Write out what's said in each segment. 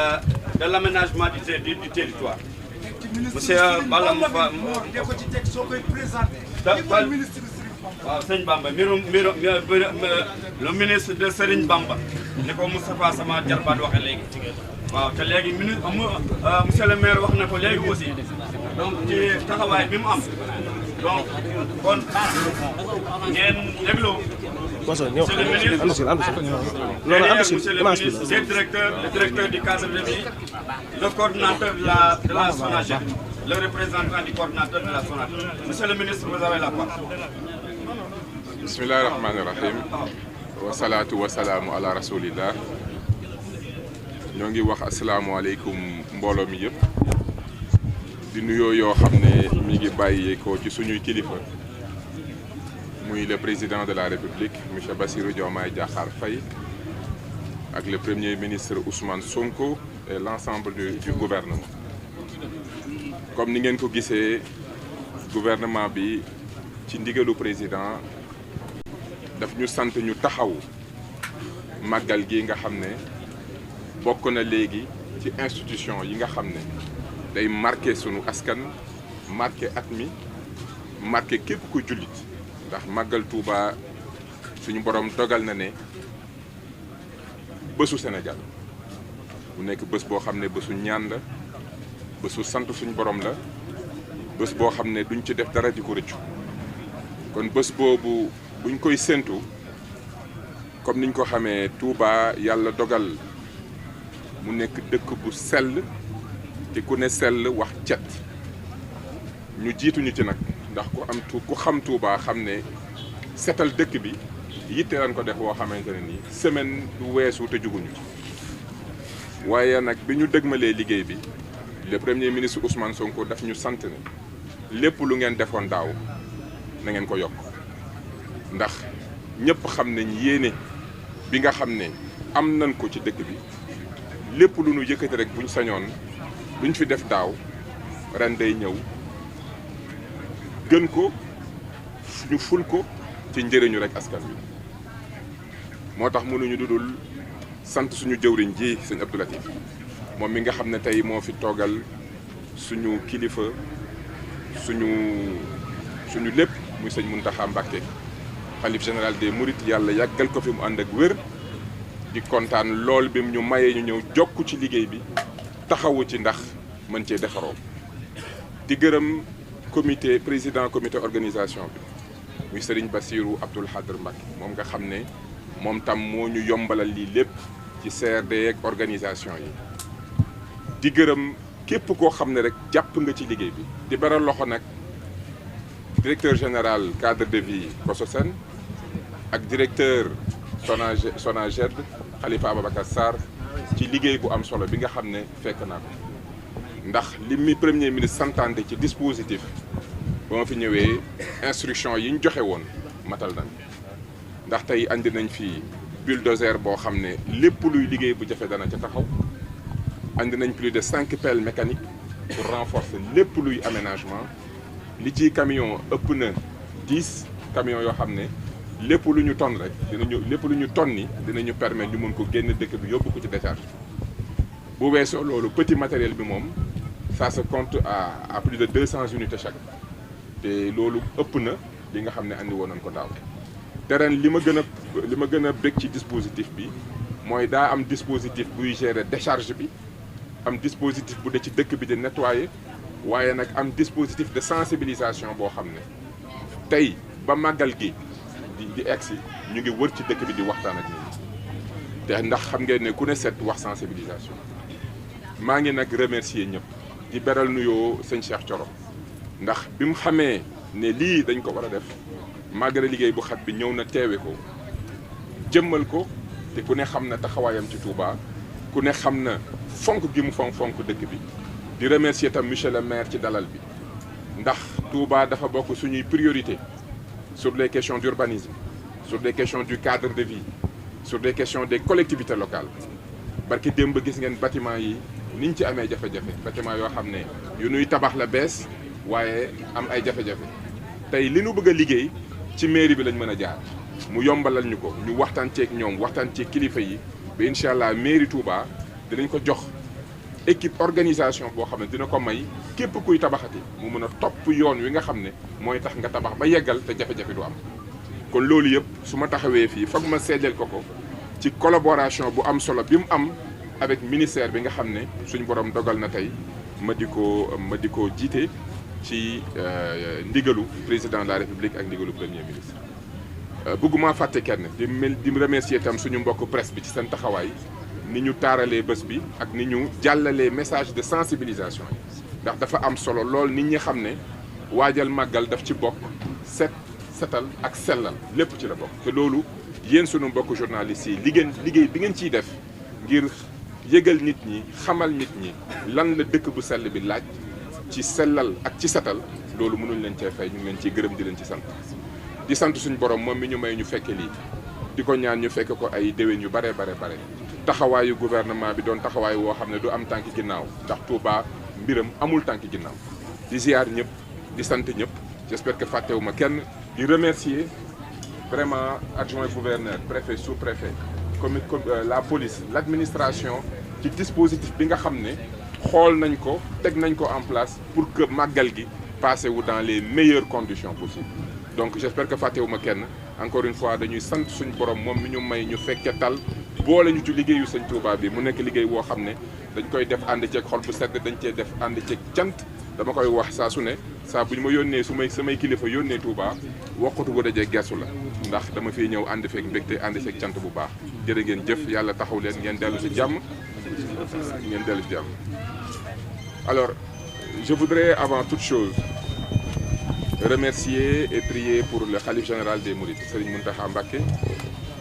de l'aménagement du territoire. Monsieur Balla Moufa waaw sëñ Bamba le ministre de Serigne Bamba ni ko Moustapha sama jarbaat waxe léegi waaw te léegi monsieur le maire wax na ko léegi aussi donc ci taxawaay bi mu am donc kon ngeen déglu monsieur le ministre le directeur du cadre de vie le coordinateur de la SONAGED le représentant du coordinateur de la SONAGED. Monsieur le ministre, vous avez la parole. Bismillahir Rahmanir Rahim. Wa salatu wa salamu ala rasulillah. Ñoo ngi wax assalamu alaykum mbooloo mi yëpp. Di nuyoo yoo xam ne mi ngi bàyyeekoo ci suñuy kilifa. Muy le président de la République, monsieur Bassirou Diomaye Diakhar Faye, ak le premier ministre Ousmane Sonko et l'ensemble du gouvernement. Comme ni ngeen ko gisee gouvernement bi ci ndigalu président daf ñu sant ñu taxaw màggal gi nga xam ne bokk na léegi ci institution yi nga xam ne day marqué sunu askan marqué at mi marqué képp ku jullit ndax màggal Touba suñu borom dogal na ne bésu Sénégal bu nekk bés boo xam ne bésu ñaan la bésu sant suñu borom la bés boo xam ne duñ ci def dara di ko rëccu kon bés boobu buñ koy séntu comme niñ ko xamee Touba yàlla dogal mu nekk dëkk bu sell te ku ne sell wax cet ñu jiituñu ci nag ndax ku xam Touba xam ne setal dëkk bi yitte lan ko def boo xamante ne nii semaine du weesu te juguñu waaye nag bi ñu dëgmalee liggéey bi le premier ministre Ousmane Sonko daf ñu sant ne lépp lu ngeen defoon daaw na ngeen ko yokk ndax ñëpp xam nañ yéene bi nga xam ne am nañ ko ci dëkk bi lépp lu ñu yëkkati rek buñ sañoon luñ fi def daaw ren day ñëw gën ko ñu ful ko ci njëriñu rek askan wi moo tax mënuñu dudul sant suñu jëwriñ ji sëñ Abdou Latif moom mi nga xam ne tey moo fi toogal suñu kilifa suñu lépp muy sëñ Mountakha Mbacké xalif général des Mourides yàlla yàggal ko fi mu ànd ak wér di kontaan lool bi mu ñu mayee ñu ñëw jokku ci liggéey bi taxawu ci ndax mën cee defaroo di gërëm président comité organisation bi muy Serigne Bassirou Abdoul Khadr Mbacké moom nga xam ne moom tam moo ñu yombalal lii lépp ci CRD ak organisation yi di gërëm képp koo xam ne rek jàpp nga ci liggéey bi di beral loxo nag directeur général cadre de vie Kososen ak directeur SONAGED Khalifa Ababacar Sarr ci liggéey bu am solo bi nga xam ne fekk naa ko ndax li mi premier ministre santaane ci dispositif ba ma fi ñëwee instruction yi ñu joxe woon matal nañ ndax tey andi nañ fi bulldozer boo xam ne lépp luy liggéey bu jafe dana ca taxaw andi nañ plus de 5 pelles mécaniques pour renforcer lépp luy aménagement li ci camion ëpp na 10 camions yoo xam ne lépp lu ñu tonn rek lépp lu ñu tonni dinañu permettre ñu mën ko génn dëkk bi yóbbu ko ci décharge bu weesoo loolu petit matériel bi moom ça se compte à plus de 200 unités chaque te loolu ëpp na li nga xam ne andi woon nañ ko daaw te ren li ma gën a bëgg ci dispositif bi mooy daa am dispositif buy gérer décharge bi am dispositif bu dee ci dëkk bi di nettoyer waaye nag am dispositif de sensibilisation boo xam ne tey ba màggal gi di egsi ñu ngi wër ci dëkk bi di waxtaan ak nit ñi te ndax xam ngeen ne ku ne set wax sensibilisation maa ngi nag remercier ñëpp di beral nuyoo sëñ Cheikh Thioro ndax bi mu xamee ne lii dañ ko war a def malgré liggéey bu xat bi ñëw na teewe ko jëmmal ko te ku ne xam na taxawaayam ci Touba ku ne xam na fonk gi mu fonk dëkk bi di remercier tam monsieur le maire ci dalal bi ndax Touba dafa bokk suñuy priorité sur les questions d'urbanisme sur les questions du cadre de vie sur les questions des collectivités locales barki démb gis ngeen bâtiment yi niñ ci amee jafe-jafe bâtiment yoo xam ne yu nuy tabax la bees waaye am ay jafe-jafe tey li nu bëgg a liggéey ci mairie bi lañ mën a jaar mu yombalal ñu ko ñu waxtaan ceeg ñoom waxtaan ceeg kilifa yi ba incha allah mairie Touba dinañ ko jox équipe organisation boo xam ne dina ko may képp kuy tabaxati mu mën a topp yoon wi nga xam ne mooy tax nga tabax ba yeggal te jafe-jafe du am. kon loolu yëpp su ma taxawee fii foog ma seedeel ko ci collaboration bu am solo bi mu am avec ministère bi nga xam ne suñ borom dogal na tey ma di ko jiite ci ndigalu président de la république ak ndigalu premier ministre. bëgguma fàtte kenn di remercier itam suñu mbokk presse bi ci seen taxawaay ni ñu taaralee bés bi ak ni ñu jàllalee message de sensibilisation yi ndax dafa am solo lool nit ñi xam ne waajal màggal daf ci bokk setal ak sellal lépp ci la bokk. te loolu yéen sunu mbokk journalistes yi liggéey bi ngeen ciy def ngir yëgal nit ñi xamal nit ñi lan la dëkk bu sell bi laaj ci sellal ak ci setal loolu mënuñ leen cee fay ñu ngi leen ciy gërëm di leen ci sant. di sant suñu borom moom mi ñu may ñu fekke lii di ko ñaan ñu fekk ko ay déwén yu bare taxawaayu gouvernement bi doon taxawaay woo xam ne du am tànki ginnaaw ndax Touba mbiram amul tànki ginnaaw. di ziar ñëpp di sant ñëpp j'espère que fàttewuma kenn di remercier vraiment adjoint gouverneur préfet sous-préfet comme la police l'administration ci dispositif bi nga xam ne xool nañ ko teg nañ ko en place pour que màggal gi passé wu dans les meilleures conditions possibles. donc j'espère que fàttewuma kenn encore une fois dañuy sant suñ borom moom mi ñu may ñu fekke tal boole ñu ci liggéeyu sëñ Touba bi mu nekk liggéey woo xam ne dañ koy def ànd ceeg xol bu sedd dañ cee def ànd ceeg cant. dama koy wax saa su ne saa bu ñu ma yónnee samay kilifa yónnee Touba waxatu bu dajee gersu la ndax dama fiy ñëw ànd feeg mbégte ànd feeg cant bu baax jërë ngeen jëf yàlla taxaw leen ngeen dellu si jàmm alors je voudrais avant toute chose remercier et prier pour le khalife général des Mourides Serigne Mountakha Mbacké,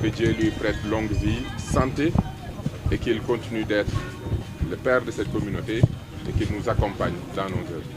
que Dieu lui prête longue vie, santé et qu'il continue d'être le père de cette communauté et qu'il nous accompagne dans nos œuvres.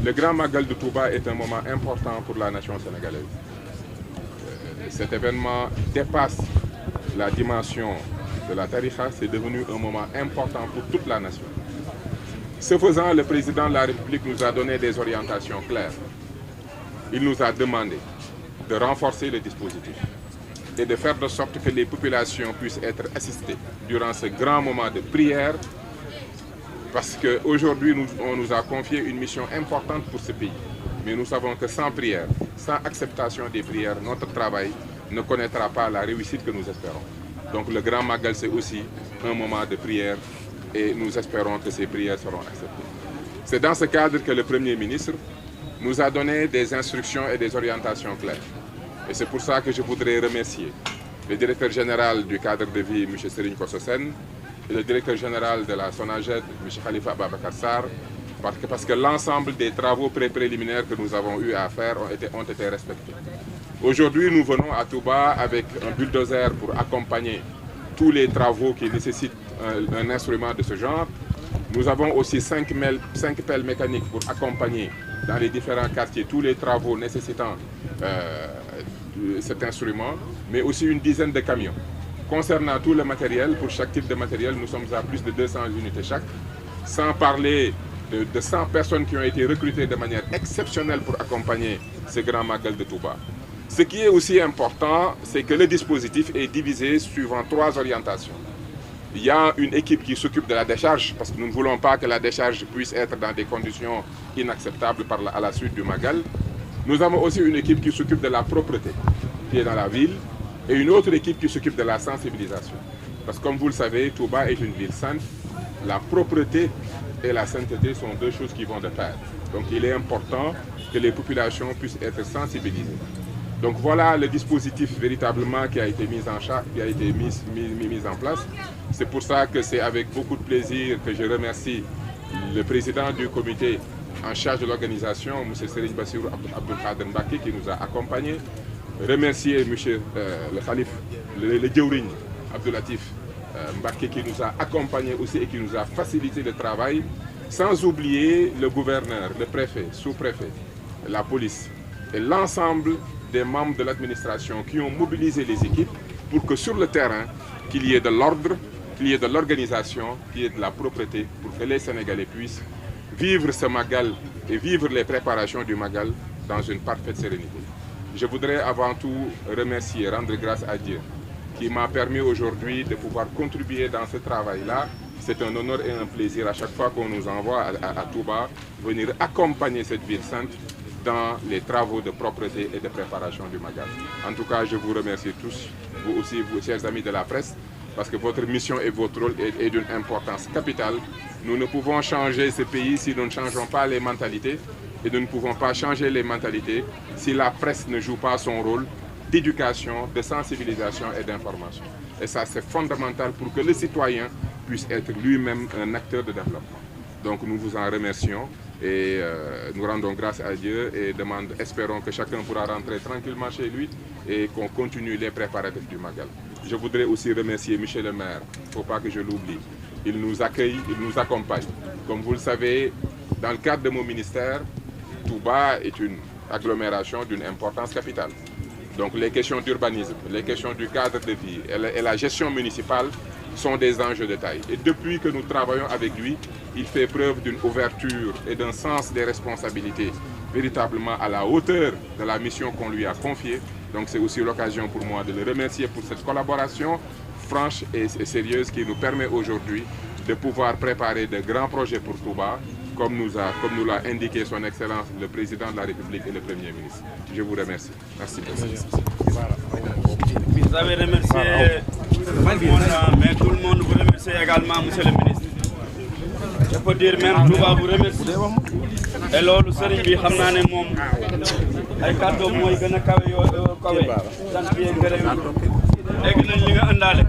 Le Grand Magal de Touba est un moment important pour la nation sénégalaise. Cet événement dépasse la dimension de la tariqa, c'est devenu un moment important pour toute la nation. Ce faisant, le président de la République nous a donné des orientations claires. Il nous a demandé de renforcer le dispositif et de faire de sorte que les populations puissent être assistées durant ce grand moment de prière, parce qu'aujourd'hui, on nous a confié une mission importante pour ce pays. Mais nous savons que sans prière, sans acceptation des prières, notre travail ne connaîtra pas la réussite que nous espérons. Donc le Grand Magal, c'est aussi un moment de prière et nous espérons que ces prières seront acceptées. C'est dans ce cadre que le Premier ministre nous a donné des instructions et des orientations claires. Et c'est pour ça que je voudrais remercier le directeur général du cadre de vie, M. Serigne Kosso Sène, et le directeur général de la SONAGED, M. Khalifa Ababacar Sarr, parce que l'ensemble des travaux préliminaires que nous avons eu à faire ont été respectés. Aujourd'hui, nous venons à Touba avec un bulldozer pour accompagner tous les travaux qui nécessitent un instrument de ce genre. Nous avons aussi 5 pelles mécaniques pour accompagner dans les différents quartiers tous les travaux nécessitant cet instrument, mais aussi une dizaine de camions. Concernant tout le matériel, pour chaque type de matériel, nous sommes à plus de 200 unités chaque, sans parler de 100 personnes qui ont été recrutées de manière exceptionnelle pour accompagner ce Grand Magal de Touba. Ce qui est aussi important, c'est que le dispositif est divisé suivant 3 orientations. Il y a une équipe qui s'occupe de la décharge, parce que nous ne voulons pas que la décharge puisse être dans des conditions inacceptables à la suite du Magal. Nous avons aussi une équipe qui s'occupe de la propreté, qui est dans la ville, et une autre équipe qui s'occupe de la sensibilisation. Parce que comme vous le savez, Touba est une ville sainte. La propreté et la sainteté sont 2 choses qui vont de pair. Donc il est important que les populations puissent être sensibilisées. Donc voilà le dispositif véritablement qui a été mis en place. C'est pour ça que c'est avec beaucoup de plaisir que je remercie le président du comité en charge de l'organisation, M. Serigne Bassirou Abdoul Khadr Mbacké, qui nous a accompagnés. Remercier M. le Khalif, le Djawriñ Abdou Latif Mbacké, qui nous a accompagnés aussi et qui nous a facilité le travail, sans oublier le gouverneur, le préfet, sous-préfet, la police et l'ensemble des membres de l'administration qui ont mobilisé les équipes pour que sur le terrain, qu'il y ait de l'ordre, qu'il y ait de l'organisation, qu'il y ait de la propreté, pour que les Sénégalais puissent vivre ce Magal et vivre les préparations du Magal dans une parfaite sérénité. Je voudrais avant tout rendre grâce à Dieu qui m'a permis aujourd'hui de pouvoir contribuer dans ce travail-là C'est un honneur et un plaisir à chaque fois qu'on nous envoie à Touba venir accompagner cette ville sainte dans les travaux de propreté et de préparation du Magal. En tout cas, je vous remercie tous, vous aussi, vous chers amis de la presse, parce que votre mission et votre rôle est d'une importance capitale. Nous ne pouvons changer ce pays si nous ne changeons pas les mentalités, et nous ne pouvons pas changer les mentalités si la presse ne joue pas son rôle d'éducation, de sensibilisation et d'information. Et ça, c'est fondamental pour que le citoyen puisse être lui-même un acteur de développement. Donc nous vous en remercions et nous rendons grâce à Dieu et espérons que chacun pourra rentrer tranquillement chez lui et qu'on continue les préparatifs du Magal. Je voudrais aussi remercier Michel le maire, il ne faut pas que je l'oublie. Il nous accueille, il nous accompagne. Comme vous le savez, dans le cadre de mon ministère, Touba est une agglomération d'une importance capitale. Donc les questions d'urbanisme, les questions du cadre de vie et la gestion municipale sont des enjeux de taille. Et depuis que nous travaillons avec lui, il fait preuve d'une ouverture et d'un sens des responsabilités véritablement à la hauteur de la mission qu'on lui a confiée. Donc c'est aussi l'occasion pour moi de le remercier pour cette collaboration franche et sérieuse qui nous permet aujourd'hui de pouvoir préparer de grands projets pour Touba, comme nous l'a indiqué son Excellence le Président de la République et le Premier ministre. Je vous remercie. Merci beaucoup. Vous avez remercié tout le monde, mais tout le monde vous remercie également, Monsieur le ministre. Je peux dire même Touba vous remercie. Et loolu sëriñ bi xam naa ne moom ay kàddoom mooy gën a kawe sant bi gërëm dégg nañ li nga àndaale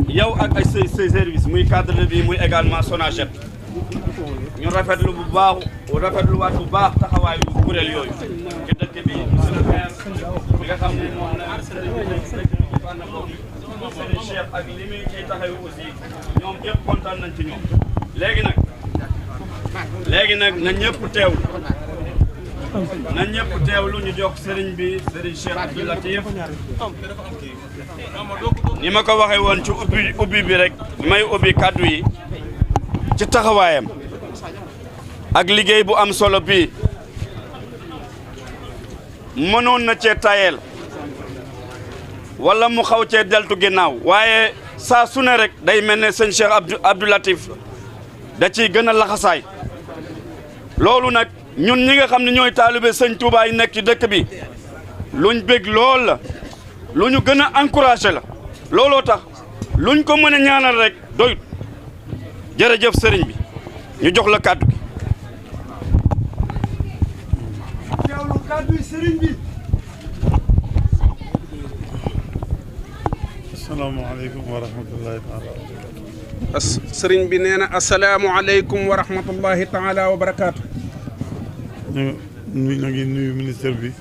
yow ak ay say service muy cadre de vie muy également SONAGED ñu rafetlu bu baax taxawaayu kuréel yooyu ci dëkk bi monsieur le maire bi nga xam ne moom la sëriñ Cheikh ak li muy ciy taxaw aussi ñoom ñëpp kontaan nañ ci ñoom léegi nag na ñëpp teewlu ñu jox sëriñ bi sëriñ Cheikh Abdou Latif ni ma ko waxee woon ci ubbi bi rek may ubbi kàddu yi ci taxawaayam ak liggéey bu am solo bi mënoon na cee tayel wala mu xaw cee deltu ginnaaw waaye saa su ne rek day mel ne sëñ Cheikh Abdou Latif da ciy gën a laxasaay loolu nag ñun ñi nga xam ne ñooy taalibe sëñ Touba yi nekk ci dëkk bi luñ bég lool la lu ñu gën a encouragé la looloo tax luñ ko mën a ñaanal rek doyut jërëjëf sëriñ bi ñu jox la kàddu gi. teewlu kàddu yi sëriñ bi. asalaamaaleykum wa rahmatullahi taala. sëriñ bi nee na asalaamualeykum wa rahmatullahi taala wa barakaatu. ñu ngi nuyu ministère bi.